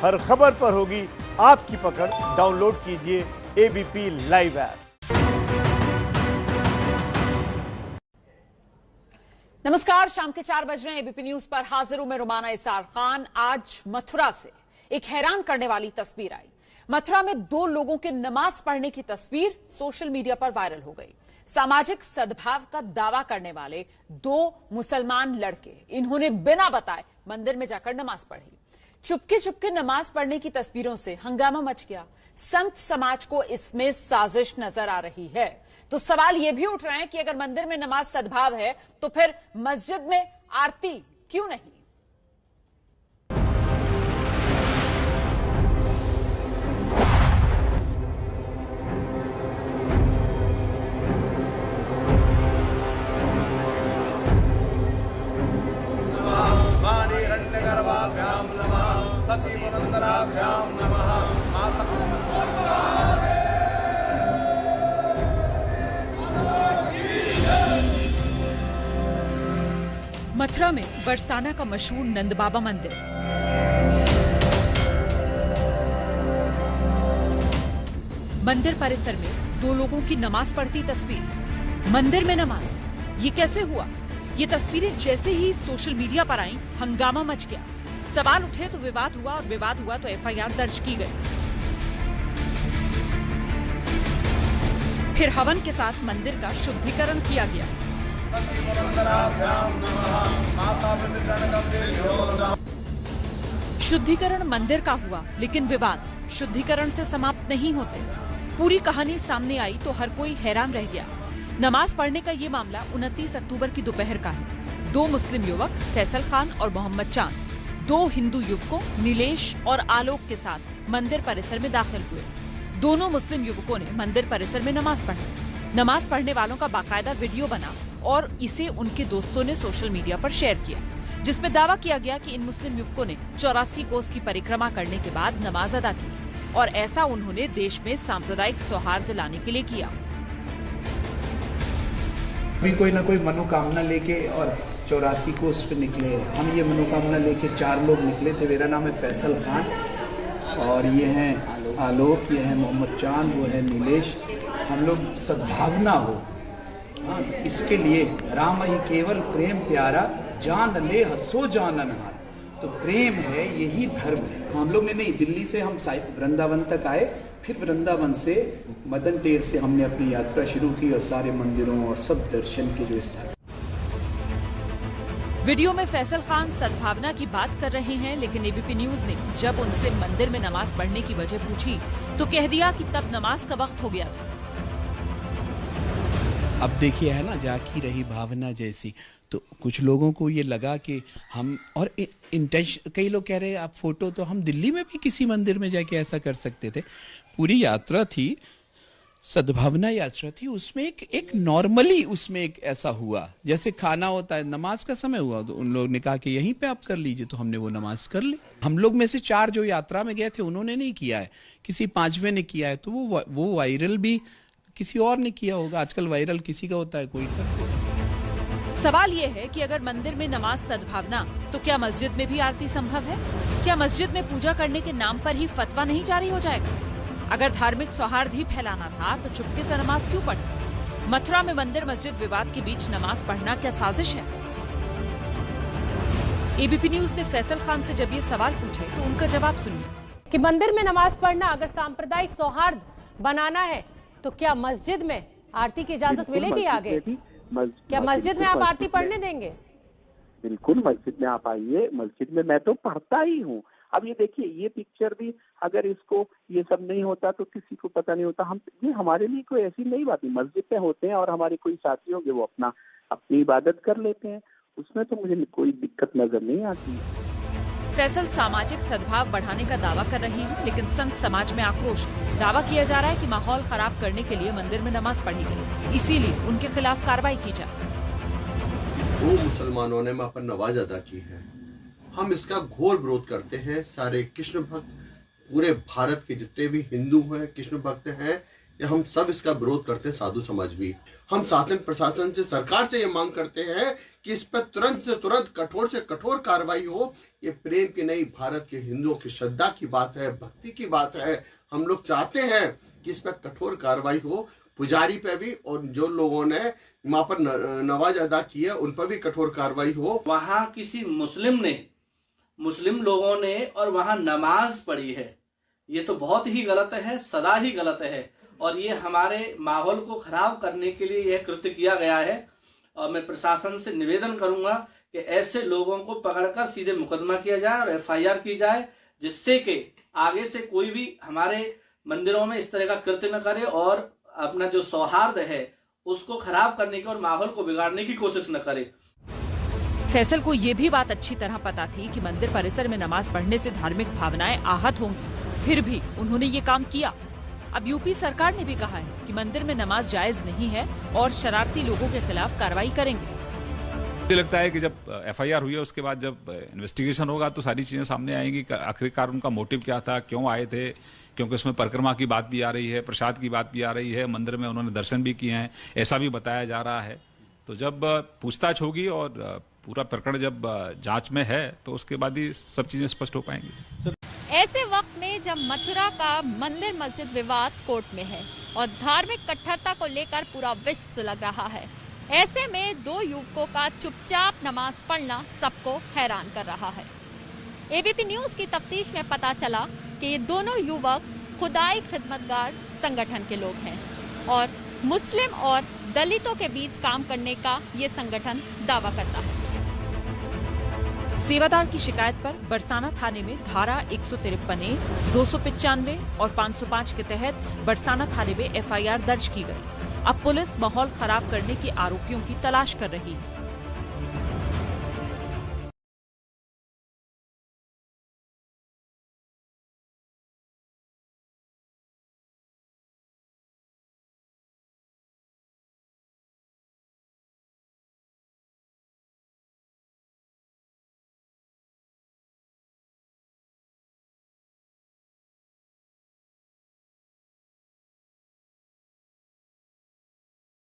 हर खबर पर होगी आपकी पकड़। डाउनलोड कीजिए एबीपी लाइव ऐप। नमस्कार, शाम के 4 बज रहे हैं। एबीपी न्यूज पर हाजिर हूं मैं रुमाना इसार खान। आज मथुरा से एक हैरान करने वाली तस्वीर आई। मथुरा में 2 लोगों के नमाज पढ़ने की तस्वीर सोशल मीडिया पर वायरल हो गई। सामाजिक सद्भाव का दावा करने वाले 2 मुसलमान लड़के, इन्होंने बिना बताए मंदिर में जाकर नमाज पढ़ी। चुपके चुपके नमाज पढ़ने की तस्वीरों से हंगामा मच गया। संत समाज को इसमें साजिश नजर आ रही है। तो सवाल यह भी उठ रहे हैं कि अगर मंदिर में नमाज सद्भाव है तो फिर मस्जिद में आरती क्यों नहीं? मथुरा में बरसाना का मशहूर नंद बाबा मंदिर। मंदिर परिसर में 2 लोगों की नमाज पढ़ती तस्वीर। मंदिर में नमाज, ये कैसे हुआ? ये तस्वीरें जैसे ही सोशल मीडिया पर आईं, हंगामा मच गया। सवाल उठे तो विवाद हुआ, और विवाद हुआ तो एफआईआर दर्ज की गई। फिर हवन के साथ मंदिर का शुद्धिकरण किया गया। शुद्धिकरण मंदिर का हुआ, लेकिन विवाद शुद्धिकरण से समाप्त नहीं होते। पूरी कहानी सामने आई तो हर कोई हैरान रह गया। नमाज पढ़ने का ये मामला 29 अक्टूबर की दोपहर का है। 2 मुस्लिम युवक फैसल खान और मोहम्मद चांद 2 हिंदू युवकों नीलेश और आलोक के साथ मंदिर परिसर में दाखिल हुए। दोनों मुस्लिम युवकों ने मंदिर परिसर में नमाज पढ़ी। नमाज पढ़ने वालों का बाकायदा वीडियो बना और इसे उनके दोस्तों ने सोशल मीडिया पर शेयर किया, जिसमें दावा किया गया कि इन मुस्लिम युवकों ने 84 कोस की परिक्रमा करने के बाद नमाज अदा की, और ऐसा उन्होंने देश में सांप्रदायिक सौहार्द लाने के लिए किया। अभी कोई ना कोई मनोकामना लेके और 84 कोस पे निकले। हम ये मनोकामना लेके 4 लोग निकले थे। मेरा नाम है फैसल खान और ये हैं आलोक, ये है मोहम्मद चांद, वो है नीलेश। हम लोग सद्भावना हो, हाँ, इसके लिए राम ही केवल प्रेम प्यारा, जान ले हसो जानन हार। तो प्रेम है, यही धर्म है। हम लोग ने नहीं, दिल्ली से हम वृंदावन तक आए, फिर वृंदावन से मदन टेर से हमने अपनी यात्रा शुरू की और सारे मंदिरों और सब दर्शन के जो स्थल। वीडियो में फैसल खान सद्भावना की बात कर रहे हैं, लेकिन एबीपी न्यूज ने जब उनसे मंदिर में नमाज पढ़ने की वजह पूछी तो कह दिया कि तब नमाज का वक्त हो गया था। अब देखिए, है ना, जाकी रही भावना जैसी। तो कुछ लोगों को ये लगा कि हम, और इंटेंशन, कई लोग कह रहे हैं आप फोटो, तो हम दिल्ली में भी किसी मंदिर में जाके ऐसा कर सकते थे। पूरी यात्रा थी, सद्भावना यात्रा थी, उसमें एक नॉर्मली उसमें एक ऐसा हुआ जैसे खाना होता है। नमाज का समय हुआ तो उन लोगों ने कहा कि यहीं पे आप कर लीजिए, तो हमने वो नमाज कर ली। हम लोग में से 4 जो यात्रा में गए थे उन्होंने नहीं किया है, किसी 5वें ने किया है, तो वो वायरल भी किसी और ने किया होगा। आजकल वायरल किसी का होता है, कोई कर। सवाल यह है कि अगर मंदिर में नमाज सद्भावना, तो क्या मस्जिद में भी आरती संभव है? क्या मस्जिद में पूजा करने के नाम पर ही फतवा नहीं जारी हो जाएगा? अगर धार्मिक सौहार्द ही फैलाना था तो चुपके से नमाज क्यों पढ़ी? मथुरा में मंदिर मस्जिद विवाद के बीच नमाज पढ़ना क्या साजिश है? एबीपी न्यूज ने फैसल खान से जब ये सवाल पूछे तो उनका जवाब सुनिए। कि मंदिर में नमाज पढ़ना अगर सांप्रदायिक सौहार्द बनाना है तो क्या मस्जिद में आरती की इजाजत मिलेगी आगे? क्या मस्जिद में आप आरती पढ़ने देंगे? बिल्कुल, मस्जिद में आप आइए। मस्जिद में मैं तो पढ़ता ही हूँ। अब ये देखिए, ये पिक्चर भी अगर इसको ये सब नहीं होता तो किसी को पता नहीं होता। हम, ये हमारे लिए कोई ऐसी नई बात नहीं। मस्जिद पे होते हैं और हमारे कोई साथी होंगे, वो अपनी इबादत कर लेते हैं, उसमें तो मुझे कोई दिक्कत नजर नहीं आती। फैसल सामाजिक सद्भाव बढ़ाने का दावा कर रहे हैं, लेकिन संत समाज में आक्रोश। दावा किया जा रहा है कि माहौल खराब करने के लिए मंदिर में नमाज पढ़ी गई, इसीलिए उनके खिलाफ कार्रवाई की जाए। 2 मुसलमानों ने वहाँ पर नमाज अदा की है। हम इसका घोर विरोध करते हैं। सारे कृष्ण भक्त, पूरे भारत के जितने भी हिंदू हैं, कृष्ण भक्त हैं, हम सब इसका विरोध करते हैं, साधु समाज भी। हम शासन प्रशासन से, सरकार से ये मांग करते हैं कि इस पर तुरंत से तुरंत कठोर से कठोर कार्रवाई हो। ये प्रेम की नहीं, भारत के हिंदुओं की श्रद्धा की बात है, भक्ति की बात है। हम लोग चाहते हैं कि इस पर कठोर कार्रवाई हो, पुजारी पे भी, और जो लोगों ने वहां पर नमाज अदा की है उन पर भी कठोर कार्रवाई हो। वहां किसी मुस्लिम लोगों ने और वहां नमाज पढ़ी है, ये तो बहुत ही गलत है, सदा ही गलत है। और ये हमारे माहौल को खराब करने के लिए यह कृत्य किया गया है। और मैं प्रशासन से निवेदन करूंगा कि ऐसे लोगों को पकड़कर सीधे मुकदमा किया जाए और FIR की जाए, जिससे कि आगे से कोई भी हमारे मंदिरों में इस तरह का कृत्य न करे और अपना जो सौहार्द है उसको खराब करने की और माहौल को बिगाड़ने की कोशिश न करे। फैसल को ये भी बात अच्छी तरह पता थी कि मंदिर परिसर में नमाज पढ़ने से धार्मिक भावनाएं आहत होंगी, फिर भी उन्होंने ये काम किया। अब यूपी सरकार ने भी कहा है कि मंदिर में नमाज जायज नहीं है और शरारती लोगों के खिलाफ कार्रवाई करेंगे। मुझे लगता है कि जब FIR हुई है उसके बाद जब इन्वेस्टिगेशन होगा तो सारी चीजें सामने आएंगी। आखिरकार उनका मोटिव क्या था, क्यों आए थे, क्योंकि उसमें परिक्रमा की बात भी आ रही है, प्रसाद की बात भी आ रही है, मंदिर में उन्होंने दर्शन भी किए हैं, ऐसा भी बताया जा रहा है। तो जब पूछताछ होगी और पूरा प्रकरण जब जांच में है तो उसके बाद ही सब चीजें स्पष्ट हो पाएंगी। ऐसे वक्त में जब मथुरा का मंदिर मस्जिद विवाद कोर्ट में है और धार्मिक कट्टरता को लेकर पूरा विश्व सुलग रहा है, ऐसे में दो युवकों का चुपचाप नमाज पढ़ना सबको हैरान कर रहा है। ABP न्यूज की तफ्तीश में पता चला कि ये दोनों युवक खुदाई खिदमतगार संगठन के लोग हैं और मुस्लिम और दलितों के बीच काम करने का ये संगठन दावा करता है। सेवादार की शिकायत पर बरसाना थाने में धारा 153A, 295 और 505 के तहत बरसाना थाने में FIR दर्ज की गई। अब पुलिस माहौल खराब करने के आरोपियों की तलाश कर रही है।